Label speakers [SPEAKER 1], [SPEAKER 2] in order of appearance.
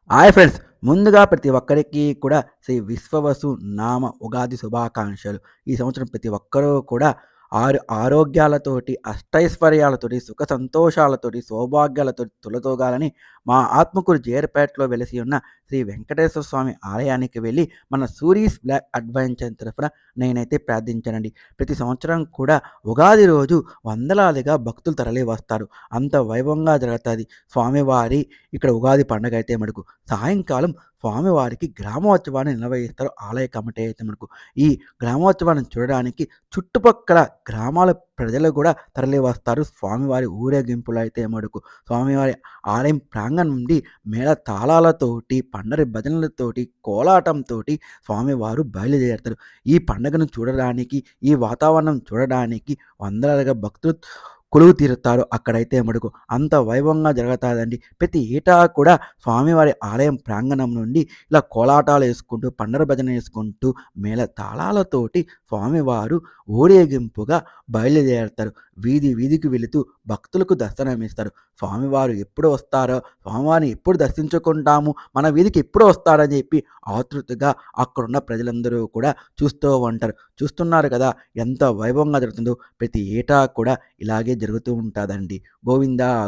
[SPEAKER 1] Hi friends. ముందుగా ప్రతి ఒక్కరికి కూడా శ్రీ విశ్వవసు నామ ఉగాది శుభాకాంక్షలు. ఈ సంవత్సరం ప్రతి ఒక్కరూ కూడా ఆరోగ్యాలతోటి, అష్టైశ్వర్యాలతోటి, సుఖ సంతోషాలతోటి, సౌభాగ్యాలతోటి తులతూగాలని మా ఆత్మకూరు జేర్పేటలో వెలిసి ఉన్న శ్రీ వెంకటేశ్వర స్వామి ఆలయానికి వెళ్ళి మన సూరీస్ బ్లాక్ అడ్వెంచర్ తరఫున నేనైతే ప్రార్థించానండి. ప్రతి సంవత్సరం కూడా ఉగాది రోజు వందలాదిగా భక్తులు తరలి వస్తారు. అంత వైభవంగా జరుగుతుంది స్వామివారి ఇక్కడ ఉగాది పండుగ అయితే మటుకు. సాయంకాలం స్వామివారికి గ్రామోత్సవాన్ని నిర్వహిస్తారు ఆలయ కమిటీ అయితే మనకు. ఈ గ్రామోత్సవాన్ని చూడడానికి చుట్టుపక్కల గ్రామాల ప్రజలు కూడా తరలి వస్తారు స్వామివారి ఊరేగింపులో అయితే మటుకు. స్వామివారి ఆలయం ప్రాంగణం నుండి మేళ తాళాలతోటి, పండరి భజనలతోటి, కోలాటంతోటి స్వామివారు బయలుదేరుతారు. ఈ పండుగను చూడడానికి, ఈ వాతావరణం చూడడానికి వందలాదిగా భక్తులు కొలువు తీరుతారు అక్కడైతే మటుకు. అంత వైభవంగా జరుగుతాదండి. ప్రతి ఏటా కూడా స్వామివారి ఆలయం ప్రాంగణం నుండి ఇలా కోలాటాలు వేసుకుంటూ, పండర భజన వేసుకుంటూ, మేళ తాళాలతోటి స్వామివారు ఊరేగింపుగా బయలుదేరుతారు. వీధి వీధికి వెళుతూ భక్తులకు దర్శనమిస్తారు. స్వామివారు ఎప్పుడు వస్తారో, స్వామివారిని ఎప్పుడు దర్శించుకుంటాము, మన వీధికి ఎప్పుడు వస్తారని చెప్పి ఆతృతగా అక్కడున్న ప్రజలందరూ కూడా చూస్తూ ఉంటారు. చూస్తున్నారు కదా ఎంత వైభవంగా జరుగుతుందో. ప్రతి ఏటా కూడా ఇలాగే జరుగుతూ ఉంటుందండి. గోవిందా